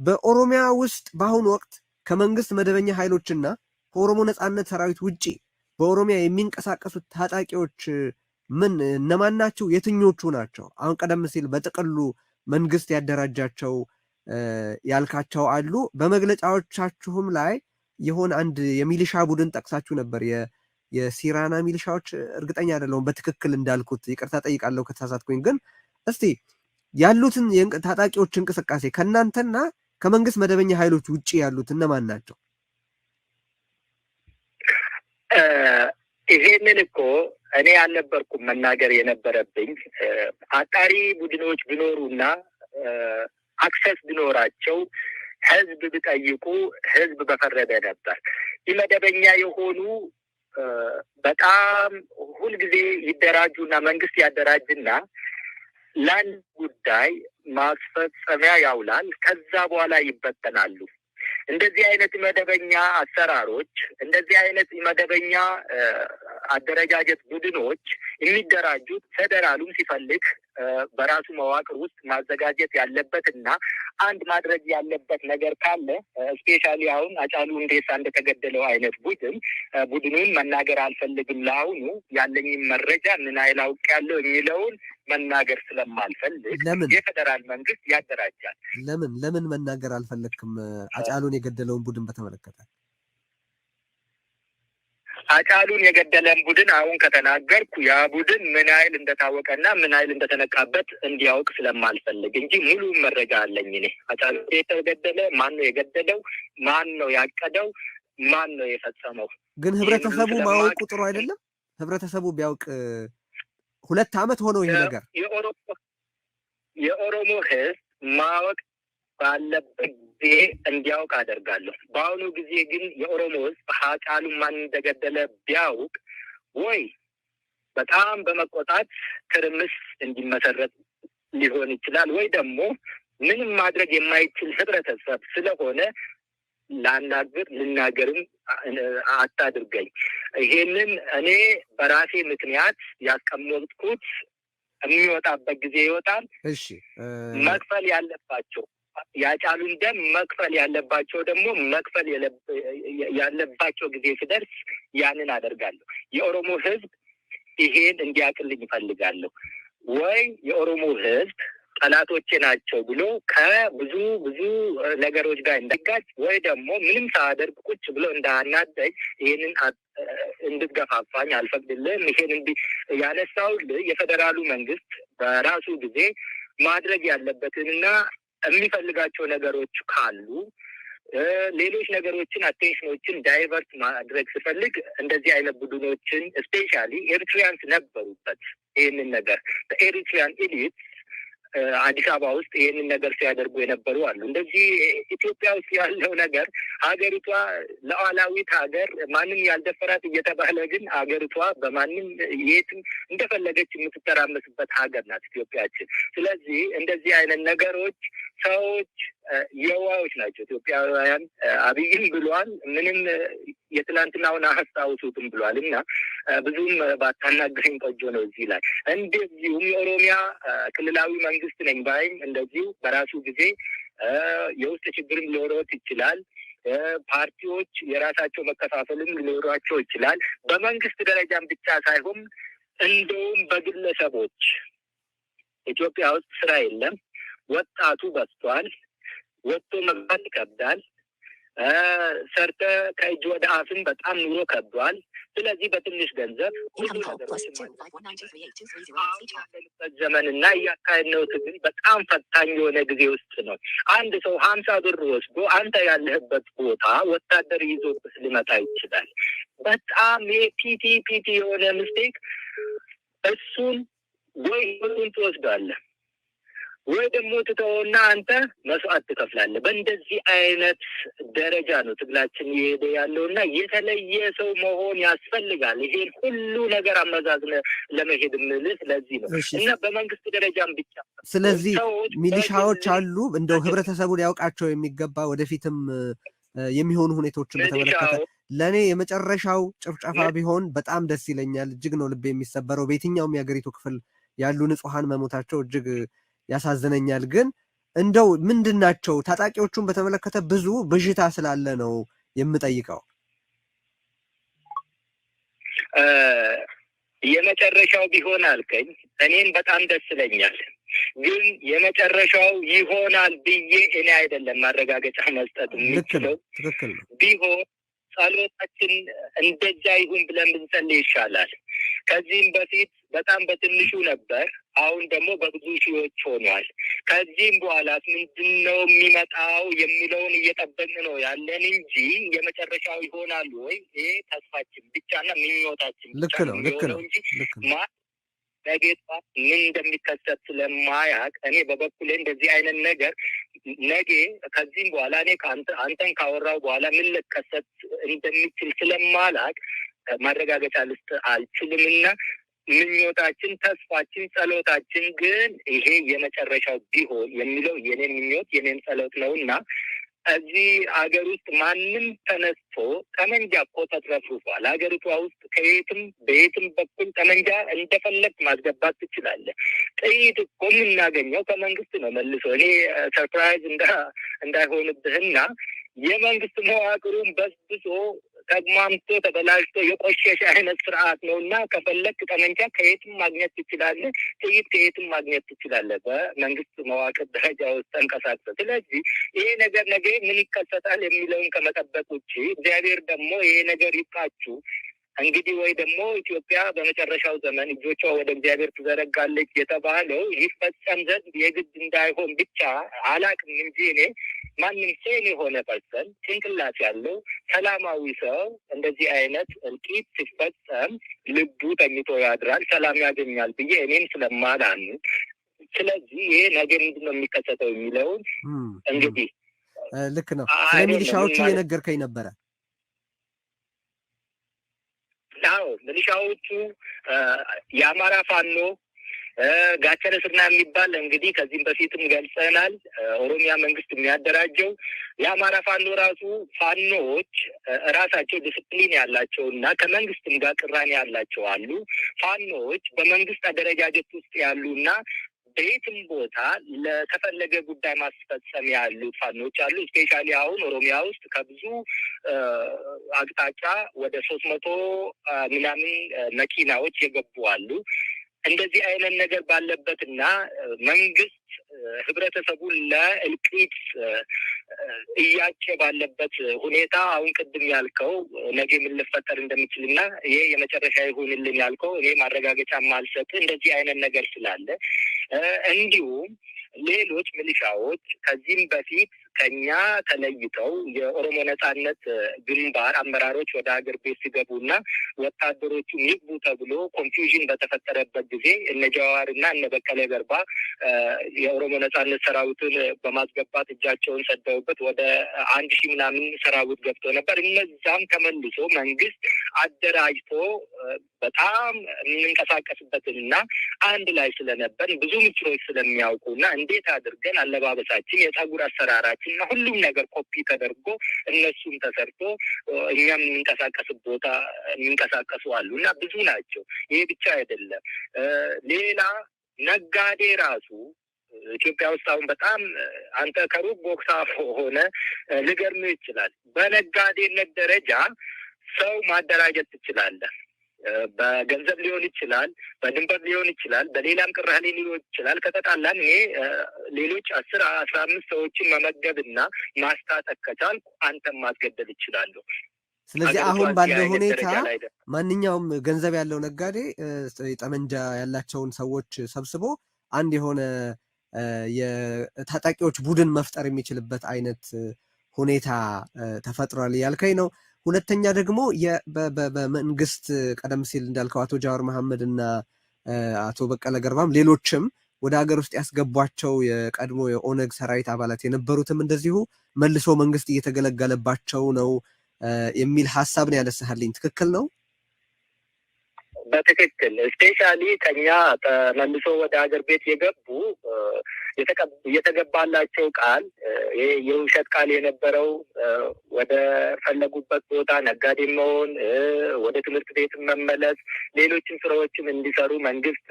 በኦሮሚያ ውስጥ በአሁኑ ወቅት ከመንግስት መደበኛ ኃይሎችና ከኦሮሞ ነጻነት ሰራዊት ውጪ በኦሮሚያ የሚንቀሳቀሱት ታጣቂዎች እነማን ናቸው? የትኞቹ ናቸው? አሁን ቀደም ሲል በጥቅሉ መንግስት ያደራጃቸው ያልካቸው አሉ። በመግለጫዎቻችሁም ላይ የሆነ አንድ የሚሊሻ ቡድን ጠቅሳችሁ ነበር። የሲራና ሚሊሻዎች እርግጠኛ አይደለሁም በትክክል እንዳልኩት፣ ይቅርታ ጠይቃለሁ ከተሳሳትኩኝ። ግን እስቲ ያሉትን ታጣቂዎች እንቅስቃሴ ከእናንተና ከመንግስት መደበኛ ኃይሎች ውጪ ያሉት እነማን ናቸው? ይሄንን እኮ እኔ አልነበርኩም መናገር የነበረብኝ። አጣሪ ቡድኖች ቢኖሩና አክሰስ ቢኖራቸው ህዝብ ቢጠይቁ ህዝብ በፈረደ ነበር። መደበኛ የሆኑ በጣም ሁልጊዜ ይደራጁና መንግስት ያደራጅና ለአንድ ጉዳይ ማስፈጸሚያ ያውላል። ከዛ በኋላ ይበተናሉ። እንደዚህ አይነት መደበኛ አሰራሮች፣ እንደዚህ አይነት መደበኛ አደረጃጀት ቡድኖች የሚደራጁት ፌደራሉም ሲፈልግ በራሱ መዋቅር ውስጥ ማዘጋጀት ያለበትና አንድ ማድረግ ያለበት ነገር ካለ ስፔሻሊ አሁን ሃጫሉ ሁንዴሳ እንደተገደለው አይነት ቡድኑን መናገር አልፈልግም። ለአሁኑ ያለኝም መረጃ ምን አይል አውቄያለሁ የሚለውን መናገር ስለማልፈልግ የፌደራል መንግስት ያደራጃል። ለምን መናገር አልፈለግክም? ሃጫሉን የገደለውን ቡድን በተመለከተ ሃጫሉን የገደለን ቡድን አሁን ከተናገርኩ ያ ቡድን ምን አይል እንደታወቀና ምን አይል እንደተነቃበት እንዲያውቅ ስለማልፈልግ እንጂ ሙሉ መረጃ አለኝ እኔ። ሃጫሉ የተገደለ ማን ነው የገደለው? ማን ነው ያቀደው? ማን ነው የፈጸመው? ግን ህብረተሰቡ ማወቁ ጥሩ አይደለም? ህብረተሰቡ ቢያውቅ 2 ዓመት ሆነው ይሄ ነገር የኦሮሞ ህዝብ ማወቅ ባለበት ጊዜ እንዲያውቅ አደርጋለሁ። በአሁኑ ጊዜ ግን የኦሮሞ ህዝብ ሃጫሉ ማን እንደገደለ ቢያውቅ ወይ በጣም በመቆጣት ትርምስ እንዲመሰረት ሊሆን ይችላል፣ ወይ ደግሞ ምንም ማድረግ የማይችል ህብረተሰብ ስለሆነ ልናገርም አታድርገኝ። ይሄንን እኔ በራሴ ምክንያት ያስቀመጥኩት የሚወጣበት ጊዜ ይወጣል። እሺ፣ መክፈል ያለባቸው የሃጫሉን ደም መክፈል ያለባቸው ደግሞ መክፈል ያለባቸው ጊዜ ሲደርስ ያንን አደርጋለሁ። የኦሮሞ ህዝብ ይሄን እንዲያቅልኝ ይፈልጋለሁ። ወይ የኦሮሞ ህዝብ ጠላቶቼ ናቸው ብሎ ከብዙ ነገሮች ጋር እንዳጋጭ፣ ወይ ደግሞ ምንም ሳያደርግ ቁጭ ብሎ እንዳናደኝ ይሄንን እንድትገፋፋኝ አልፈቅድልህም። ይሄን ያነሳውልህ የፌደራሉ መንግስት በራሱ ጊዜ ማድረግ ያለበትንና የሚፈልጋቸው ነገሮች ካሉ ሌሎች ነገሮችን አቴንሽኖችን ዳይቨርት ማድረግ ስፈልግ እንደዚህ አይነት ቡድኖችን ስፔሻሊ ኤሪትሪያንስ ነበሩበት። ይህንን ነገር በኤሪትሪያን ኤሊት አዲስ አበባ ውስጥ ይህንን ነገር ሲያደርጉ የነበሩ አሉ። እንደዚህ ኢትዮጵያ ውስጥ ያለው ነገር ሀገሪቷ ሉዓላዊት ሀገር ማንም ያልደፈራት እየተባለ ግን ሀገሪቷ በማንም የትም እንደፈለገች የምትተራመስበት ሀገር ናት ኢትዮጵያችን። ስለዚህ እንደዚህ አይነት ነገሮች ሰዎች የዋዎች ናቸው ኢትዮጵያውያን። አብይም ብሏል ምንም የትላንትናውን አያስታውሱትም ብሏል እና ብዙም ባታናግረኝ ቆንጆ ነው። እዚህ ላይ እንደዚሁም የኦሮሚያ ክልላዊ መንግስት ነኝ ባይም እንደዚሁ በራሱ ጊዜ የውስጥ ችግርም ሊኖረው ይችላል። ፓርቲዎች የራሳቸው መከፋፈልም ሊኖራቸው ይችላል። በመንግስት ደረጃም ብቻ ሳይሆን እንደውም በግለሰቦች ኢትዮጵያ ውስጥ ስራ የለም። ወጣቱ በዝቷል። ወጥቶ መግባት ይከብዳል። ሰርተ ከእጅ ወደ አፍም በጣም ኑሮ ከብዷል። ስለዚህ በትንሽ ገንዘብ ብዙ ነገሮች ያለንበት ዘመንና እያካሄድነው ትግል በጣም ፈታኝ የሆነ ጊዜ ውስጥ ነው። አንድ ሰው 50 ብር ወስዶ አንተ ያለህበት ቦታ ወታደር ይዞብህ ሊመጣ ይችላል። በጣም ፒቲ የሆነ ምስቴክ እሱን ወይ ህይወቱን ትወስዳለህ ወይ ደግሞ ትተውና አንተ መስዋዕት ትከፍላለህ። በእንደዚህ አይነት ደረጃ ነው ትግላችን እየሄደ ያለውና የተለየ ሰው መሆን ያስፈልጋል። ይሄን ሁሉ ነገር አመዛዝነ ለመሄድ ምልህ ስለዚህ ነው እና በመንግስት ደረጃም ብቻ ስለዚህ ሚሊሻዎች አሉ እንደው ህብረተሰቡ ሊያውቃቸው የሚገባ ወደፊትም የሚሆኑ ሁኔታዎችን በተመለከተ ለእኔ የመጨረሻው ጭፍጨፋ ቢሆን በጣም ደስ ይለኛል። እጅግ ነው ልብ የሚሰበረው። በየትኛውም የሀገሪቱ ክፍል ያሉ ንጹሐን መሞታቸው እጅግ ያሳዝነኛል። ግን እንደው ምንድናቸው ታጣቂዎቹን በተመለከተ ብዙ ብዥታ ስላለ ነው የምጠይቀው። የመጨረሻው ቢሆን አልከኝ፣ እኔም በጣም ደስ ይለኛል። ግን የመጨረሻው ይሆናል ብዬ እኔ አይደለም ማረጋገጫ መስጠት የምችለው። ትክክል ነው። ቢሆን ጸሎታችን እንደዛ ይሁን ብለን ብንጸልይ ይሻላል። ከዚህም በፊት በጣም በትንሹ ነበር፣ አሁን ደግሞ በብዙ ሺዎች ሆኗል። ከዚህም በኋላ ምንድነው የሚመጣው የሚለውን እየጠበቅን ነው ያለን እንጂ የመጨረሻው ይሆናል ወይ ይሄ ተስፋችን ብቻና ምኞታችን ልክ ነው እንጂ ነገ ጠዋት ምን እንደሚከሰት ስለማያውቅ እኔ በበኩሌ እንደዚህ አይነት ነገር ነገ ከዚህም በኋላ እኔ አንተን ካወራው በኋላ ምን ልከሰት እንደሚችል ስለማላውቅ ማረጋገጫ ልስጥ አልችልምና ምኞታችን፣ ተስፋችን፣ ጸሎታችን ግን ይሄ የመጨረሻው ቢሆን የሚለው የኔን ምኞት የኔን ጸሎት ነውና እዚህ አገር ውስጥ ማንም ተነስቶ ጠመንጃ እኮ ተትረፍርፏል። ሀገሪቷ ውስጥ ከየትም በየትም በኩል ጠመንጃ እንደፈለግ ማስገባት ትችላለህ። ጥይት እኮ የምናገኘው ከመንግስት ነው። መልሶ እኔ ሰርፕራይዝ እንዳይሆንብህና የመንግስት መዋቅሩን በስብሶ ተግማምቶ ተበላሽቶ የቆሸሸ አይነት ስርዓት ነው እና ከፈለክ ጠመንጃ ከየትም ማግኘት ትችላለህ፣ ጥይት ከየትም ማግኘት ትችላለህ በመንግስት መዋቅር ደረጃ ውስጥ ተንቀሳቅሰህ። ስለዚህ ይሄ ነገር ነገ ምን ይከሰታል የሚለውን ከመጠበቅ ውጭ እግዚአብሔር ደግሞ ይሄ ነገር ይብቃችሁ እንግዲህ ወይ ደግሞ ኢትዮጵያ በመጨረሻው ዘመን እጆቿ ወደ እግዚአብሔር ትዘረጋለች የተባለው ይፈጸም ዘንድ የግድ እንዳይሆን ብቻ አላቅም እንጂ እኔ ማንም ሴን የሆነ ፐርሰን ጭንቅላት ያለው ሰላማዊ ሰው እንደዚህ አይነት እልቂት ሲፈጸም ልቡ ተኝቶ ያድራል፣ ሰላም ያገኛል ብዬ እኔም ስለማላምን፣ ስለዚህ ይሄ ነገር ምንድን ነው የሚከሰተው የሚለውን እንግዲህ ልክ ነው። ስለ ሚሊሻዎቹ እየነገርከኝ ነበረ። አዎ ሚሊሻዎቹ የአማራ ፋኖ ጋቸረ ስርና የሚባል እንግዲህ ከዚህም በፊትም ገልጸናል። ኦሮሚያ መንግስት የሚያደራጀው የአማራ ፋኖ ራሱ ፋኖዎች ራሳቸው ዲስፕሊን ያላቸው እና ከመንግስትም ጋር ቅራኔ ያላቸው አሉ። ፋኖዎች በመንግስት አደረጃጀት ውስጥ ያሉ እና በየትም ቦታ ለተፈለገ ጉዳይ ማስፈጸም ያሉት ፋኖች አሉ። ስፔሻሊ አሁን ኦሮሚያ ውስጥ ከብዙ አቅጣጫ ወደ 300 ምናምን መኪናዎች የገቡ አሉ። እንደዚህ አይነት ነገር ባለበትና መንግስት ህብረተሰቡን ለእልቂት እያጨ ባለበት ሁኔታ አሁን ቅድም ያልከው ነገ ምን ሊፈጠር እንደሚችልና ይሄ የመጨረሻ ይሁንልን ያልከው እኔ ማረጋገጫ ማልሰጥ እንደዚህ አይነት ነገር ስላለ እንዲሁም ሌሎች ሚሊሻዎች ከዚህም በፊት ከኛ ተለይተው የኦሮሞ ነጻነት ግንባር አመራሮች ወደ ሀገር ቤት ሲገቡና ወታደሮቹ ይግቡ ተብሎ ኮንፊውዥን በተፈጠረበት ጊዜ እነ ጀዋርና እነ በቀለ ገርባ የኦሮሞ ነጻነት ሰራዊትን በማስገባት እጃቸውን ሰደውበት ወደ 1000 ምናምን ሰራዊት ገብቶ ነበር። እነዛም ተመልሶ መንግስት አደራጅቶ በጣም የምንንቀሳቀስበትንና አንድ ላይ ስለነበር ብዙ ምስሎች ስለሚያውቁና እንዴት አድርገን አለባበሳችን፣ የጸጉር አሰራራችን እና ሁሉም ነገር ኮፒ ተደርጎ እነሱም ተሰርቶ እኛም የምንቀሳቀስ ቦታ የሚንቀሳቀሱ አሉ እና ብዙ ናቸው። ይሄ ብቻ አይደለም። ሌላ ነጋዴ ራሱ ኢትዮጵያ ውስጥ አሁን በጣም አንተ ከሩቅ ቦክሳ ሆነ ሊገርምህ ይችላል። በነጋዴነት ደረጃ ሰው ማደራጀት ትችላለህ። በገንዘብ ሊሆን ይችላል፣ በድንበር ሊሆን ይችላል፣ በሌላም ቅራኔ ሊሆን ይችላል። ከተጣላን እኔ ሌሎች 10-15 ሰዎችን መመገብና ማስታጠቅ ከቻልኩ አንተም ማስገደል ይችላለሁ። ስለዚህ አሁን ባለው ሁኔታ ማንኛውም ገንዘብ ያለው ነጋዴ ጠመንጃ ያላቸውን ሰዎች ሰብስቦ አንድ የሆነ የታጣቂዎች ቡድን መፍጠር የሚችልበት አይነት ሁኔታ ተፈጥሯል ያልከኝ ነው። ሁለተኛ ደግሞ በመንግስት ቀደም ሲል እንዳልከው አቶ ጃዋር መሐመድ እና አቶ በቀለ ገርባም ሌሎችም ወደ ሀገር ውስጥ ያስገቧቸው የቀድሞ የኦነግ ሰራዊት አባላት የነበሩትም እንደዚሁ መልሶ መንግስት እየተገለገለባቸው ነው የሚል ሀሳብ ነው ያነሳህልኝ። ትክክል ነው? በትክክል ስፔሻሊ ከኛ ተመልሶ ወደ ሀገር ቤት የገቡ የተገባላቸው ቃል የውሸት ቃል የነበረው ወደ ፈለጉበት ቦታ ነጋዴ መሆን፣ ወደ ትምህርት ቤት መመለስ፣ ሌሎችን ስራዎችም እንዲሰሩ መንግስት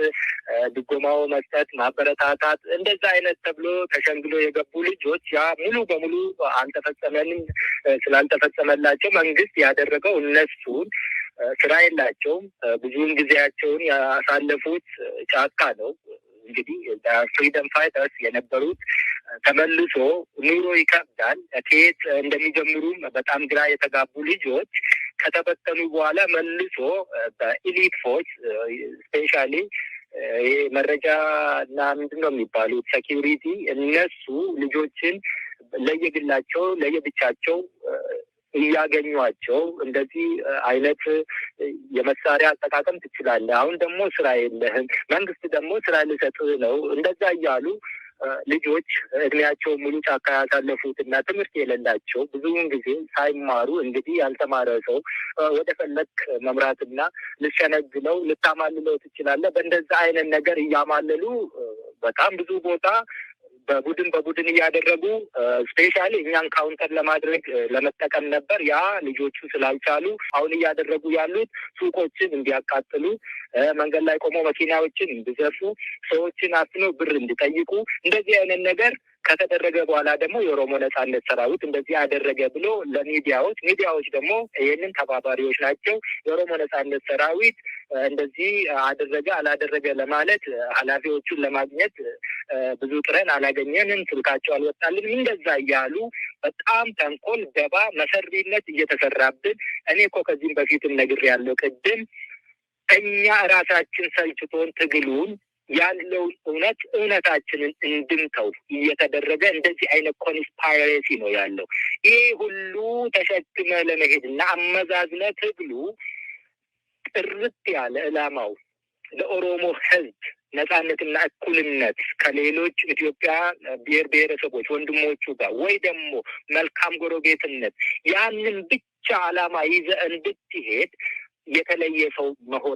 ድጎማው መስጠት፣ ማበረታታት እንደዛ አይነት ተብሎ ተሸንግሎ የገቡ ልጆች ያ ሙሉ በሙሉ አልተፈጸመንም። ስላልተፈጸመላቸው መንግስት ያደረገው እነሱን ስራ የላቸውም። ብዙውን ጊዜያቸውን ያሳለፉት ጫካ ነው። እንግዲህ ፍሪደም ፋይተርስ የነበሩት ተመልሶ ኑሮ ይከብዳል። ከየት እንደሚጀምሩም በጣም ግራ የተጋቡ ልጆች ከተበተኑ በኋላ መልሶ በኢሊት ፎርስ ስፔሻሊ ይሄ መረጃ እና ምንድን ነው የሚባሉት ሴኪሪቲ እነሱ ልጆችን ለየግላቸው ለየብቻቸው እያገኟቸው እንደዚህ አይነት የመሳሪያ አጠቃቀም ትችላለህ፣ አሁን ደግሞ ስራ የለህም፣ መንግስት ደግሞ ስራ ልሰጥህ ነው፣ እንደዛ እያሉ ልጆች እድሜያቸው ሙሉ ጫካ ያሳለፉት እና ትምህርት የሌላቸው ብዙውን ጊዜ ሳይማሩ እንግዲህ ያልተማረ ሰው ወደ ፈለክ መምራትና ልሸነግለው ልታማልለው ትችላለህ። በእንደዛ አይነት ነገር እያማለሉ በጣም ብዙ ቦታ በቡድን እያደረጉ ስፔሻሊ እኛን ካውንተር ለማድረግ ለመጠቀም ነበር። ያ ልጆቹ ስላልቻሉ አሁን እያደረጉ ያሉት ሱቆችን እንዲያቃጥሉ፣ መንገድ ላይ ቆመው መኪናዎችን እንዲዘርፉ፣ ሰዎችን አፍነው ብር እንዲጠይቁ እንደዚህ አይነት ነገር ከተደረገ በኋላ ደግሞ የኦሮሞ ነጻነት ሰራዊት እንደዚህ አደረገ ብሎ ሚዲያዎች ደግሞ ይህንን ተባባሪዎች ናቸው። የኦሮሞ ነጻነት ሰራዊት እንደዚህ አደረገ አላደረገ ለማለት ኃላፊዎቹን ለማግኘት ብዙ ጥረን አላገኘንም፣ ስልካቸው አልወጣልንም። እንደዛ እያሉ በጣም ተንኮል፣ ደባ፣ መሰሪነት እየተሰራብን እኔ እኮ ከዚህም በፊትም ነግሬያለሁ ቅድም እኛ ራሳችን ሰልችቶን ትግሉን ያለውን እውነታችንን እንድንተው እየተደረገ እንደዚህ አይነት ኮንስፓይሬሲ ነው ያለው። ይሄ ሁሉ ተሸክመ ለመሄድ እና አመዛዝነ ትግሉ ጥርት ያለ ዕላማው ለኦሮሞ ሕዝብ ነጻነትና እኩልነት ከሌሎች ኢትዮጵያ ብሔር ብሔረሰቦች ወንድሞቹ ጋር ወይ ደግሞ መልካም ጎረቤትነት ያንን ብቻ ዓላማ ይዘህ እንድትሄድ የተለየ ሰው መሆን